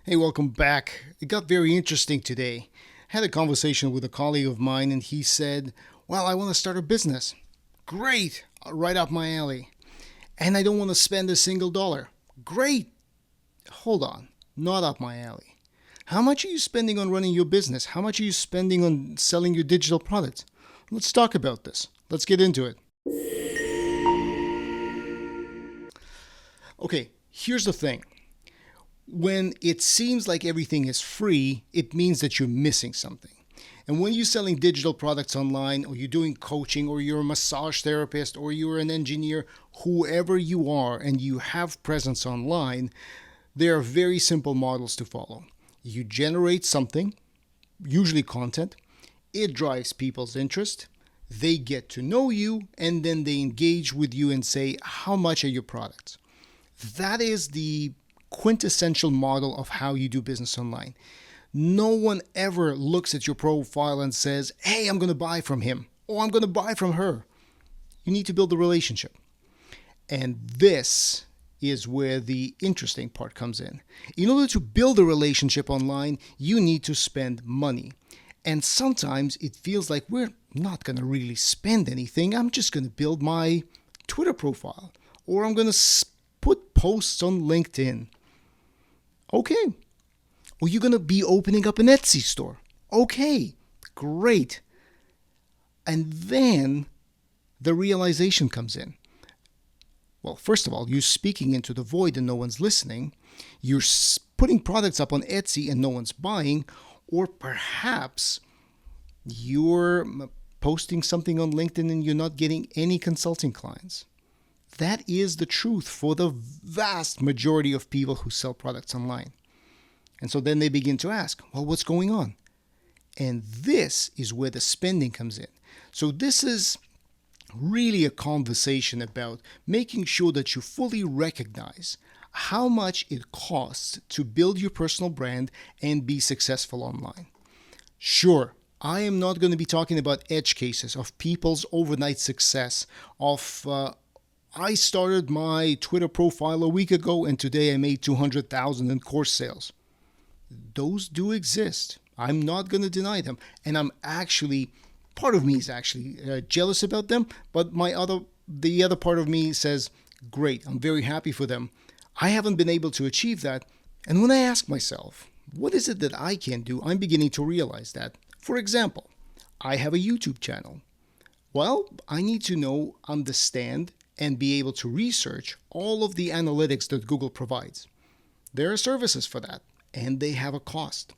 Hey, welcome back. It got very interesting today. I had a conversation with a colleague of mine, and he said, "Well, I want to start a business." Great, right up my alley. And I don't want to spend a single dollar. Great. Hold on, not up my alley. How much are you spending on running your business? How much are you spending on selling your digital products? Let's talk about this. Let's get into it. Okay, here's the thing. When it seems like everything is free, it means that you're missing something. And when you're selling digital products online, or you're doing coaching, or you're a massage therapist, or you're an engineer, whoever you are, and you have presence online, there are very simple models to follow. You generate something, usually content, it drives people's interest, they get to know you, and then they engage with you and say, "How much are your products?" That is the quintessential model of how you do business online. No one ever looks at your profile and says, "Hey, I'm going to buy from him," or "I'm going to buy from her." You need to build a relationship. And this is where the interesting part comes in. In order to build a relationship online, you need to spend money. And sometimes it feels like we're not going to really spend anything. I'm just going to build my Twitter profile, or I'm going to put posts on LinkedIn. Okay. Or you're going to be opening up an Etsy store. Okay, great. And then the realization comes in. Well, first of all, you're speaking into the void and no one's listening. You're putting products up on Etsy and no one's buying. Or perhaps you're posting something on LinkedIn and you're not getting any consulting clients. That is the truth for the vast majority of people who sell products online. And so then they begin to ask, well, what's going on? And this is where the spending comes in. So this is really a conversation about making sure that you fully recognize how much it costs to build your personal brand and be successful online. Sure, I am not going to be talking about edge cases of people's overnight success, of I started my Twitter profile a week ago and today I made 200,000 in course sales. Those do exist. I'm not going to deny them. And part of me is actually jealous about them, but the other part of me says, great, I'm very happy for them. I haven't been able to achieve that. And when I ask myself, what is it that I can do? I'm beginning to realize that. For example, I have a YouTube channel. Well, I need to understand, and be able to research all of the analytics that Google provides. There are services for that, and they have a cost.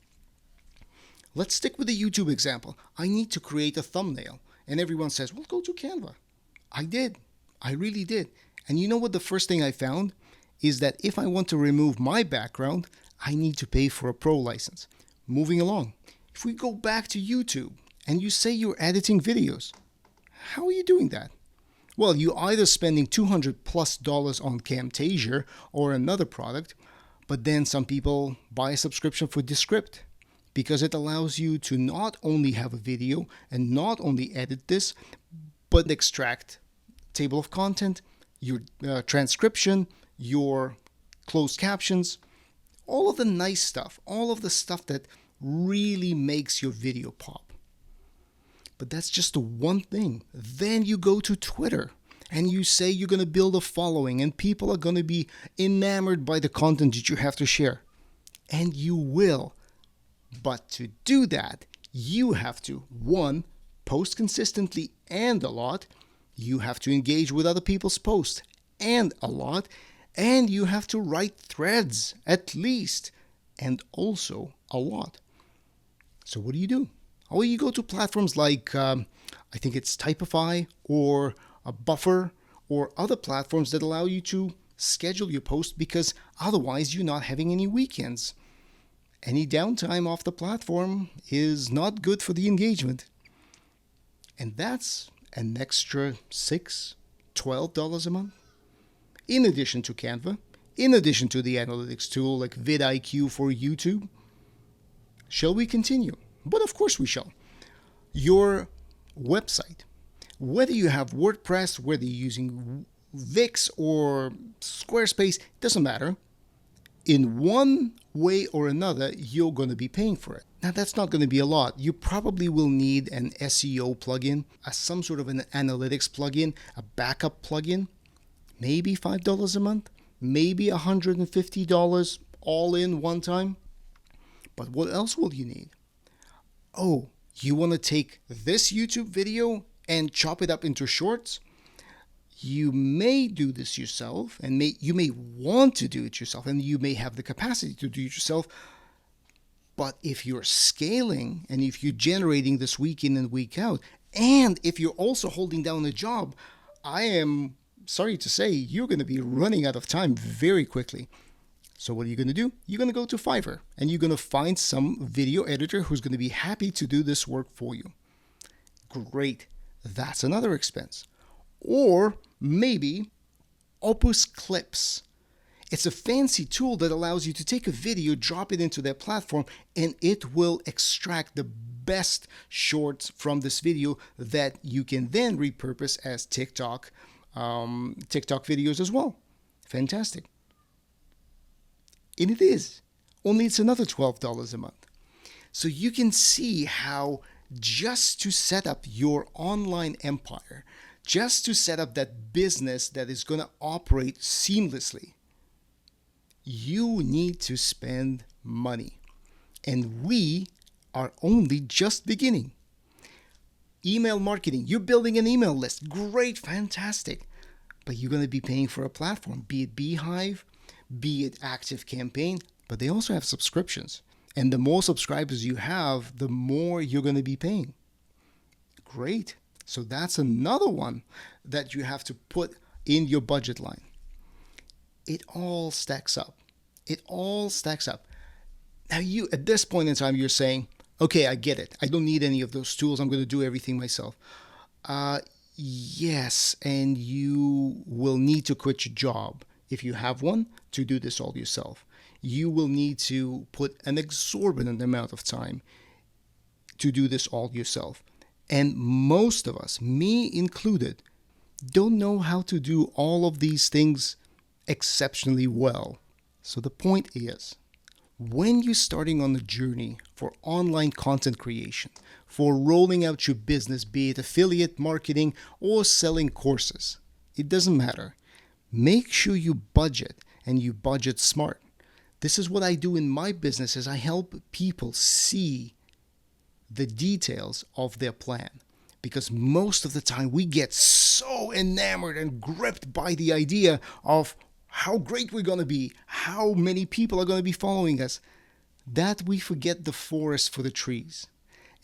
Let's stick with the YouTube example. I need to create a thumbnail, and everyone says, well, go to Canva. I did. I really did. And you know what the first thing I found is that if I want to remove my background, I need to pay for a pro license. Moving along. If we go back to YouTube and you say you're editing videos, how are you doing that? Well, you're either spending $200+ on Camtasia or another product, but then some people buy a subscription for Descript because it allows you to not only have a video and not only edit this, but extract table of content, your transcription, your closed captions, all of the nice stuff, all of the stuff that really makes your video pop. But that's just the one thing. Then you go to Twitter and you say you're going to build a following and people are going to be enamored by the content that you have to share. And you will. But to do that, you have to, one, post consistently and a lot. You have to engage with other people's posts and a lot. And you have to write threads at least and also a lot. So what do? Or you go to platforms like, I think it's Typify or a Buffer or other platforms that allow you to schedule your post because otherwise you're not having any weekends. Any downtime off the platform is not good for the engagement. And that's an extra $6, $12 a month. In addition to Canva, in addition to the analytics tool like vidIQ for YouTube. Shall we continue? But of course we shall. Your website, whether you have WordPress, whether you're using Wix or Squarespace, doesn't matter. in one way or another, you're going to be paying for it. Now, that's not going to be a lot. You probably will need an SEO plugin, some sort of an analytics plugin, a backup plugin, maybe $5 a month, maybe $150 all in one time. But what else will you need? Oh, you want to take this YouTube video and chop it up into shorts? You may do this yourself, and you may want to do it yourself, and you may have the capacity to do it yourself. But if you're scaling, and if you're generating this week in and week out, and if you're also holding down a job, I am sorry to say you're going to be running out of time very quickly. So what are you going to do? You're going to go to Fiverr, and you're going to find some video editor who's going to be happy to do this work for you. Great. That's another expense. Or maybe Opus Clips. It's a fancy tool that allows you to take a video, drop it into their platform, and it will extract the best shorts from this video that you can then repurpose as TikTok videos as well. Fantastic. And it is. Only it's another $12 a month. So you can see how just to set up your online empire, just to set up that business that is going to operate seamlessly, you need to spend money. And we are only just beginning. Email marketing. You're building an email list. Great, fantastic. But you're going to be paying for a platform, be it Beehive, be it ActiveCampaign, but they also have subscriptions. And the more subscribers you have, the more you're going to be paying. Great. So that's another one that you have to put in your budget line. It all stacks up. It all stacks up. Now you, at this point in time, you're saying, okay, I get it. I don't need any of those tools. I'm going to do everything myself. Yes, and you will need to quit your job, if you have one, to do this all yourself. You will need to put an exorbitant amount of time to do this all yourself. And most of us, me included, don't know how to do all of these things exceptionally well. So the point is, when you're starting on the journey for online content creation, for rolling out your business, be it affiliate marketing or selling courses, it doesn't matter. Make sure you budget, and you budget smart. This is what I do in my business, is I help people see the details of their plan. Because most of the time we get so enamored and gripped by the idea of how great we're going to be, how many people are going to be following us, that we forget the forest for the trees.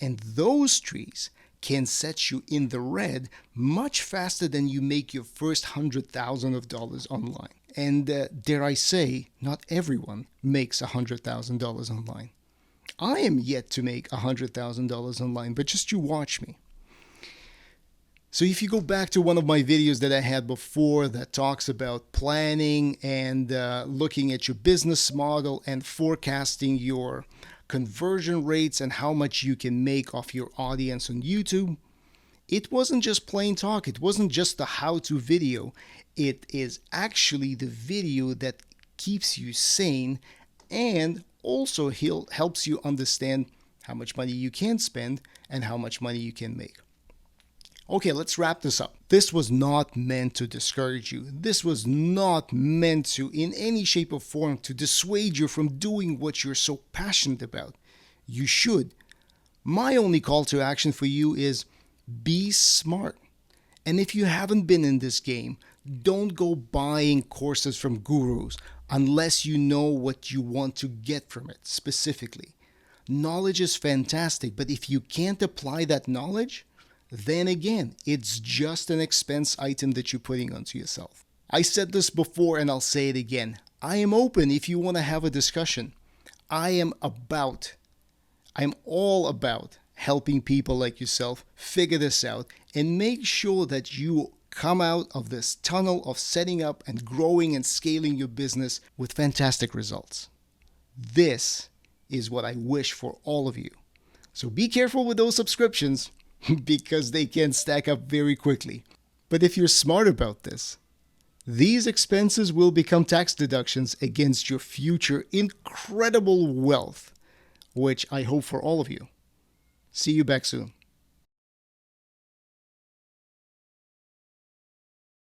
And those trees can set you in the red much faster than you make your first $100,000 online. And dare I say, not everyone makes $100,000 online. I am yet to make $100,000 online, but just you watch me. So if you go back to one of my videos that I had before that talks about planning and looking at your business model and forecasting your conversion rates and how much you can make off your audience on YouTube, it wasn't just plain talk. It wasn't just the how-to video. It is actually the video that keeps you sane and also helps you understand how much money you can spend and how much money you can make. Okay, let's wrap this up. This was not meant to discourage you. This was not meant to, in any shape or form, to dissuade you from doing what you're so passionate about. You should. My only call to action for you is be smart. And if you haven't been in this game, don't go buying courses from gurus unless you know what you want to get from it specifically. Knowledge is fantastic, but if you can't apply that knowledge, then again, it's just an expense item that you're putting onto yourself. I said this before and I'll say it again. I am open if you want to have a discussion. I am all about helping people like yourself figure this out and make sure that you come out of this tunnel of setting up and growing and scaling your business with fantastic results. This is what I wish for all of you. So be careful with those subscriptions, because they can stack up very quickly. But if you're smart about this, These expenses will become tax deductions against your future incredible wealth, which I hope for all of you. See you back soon.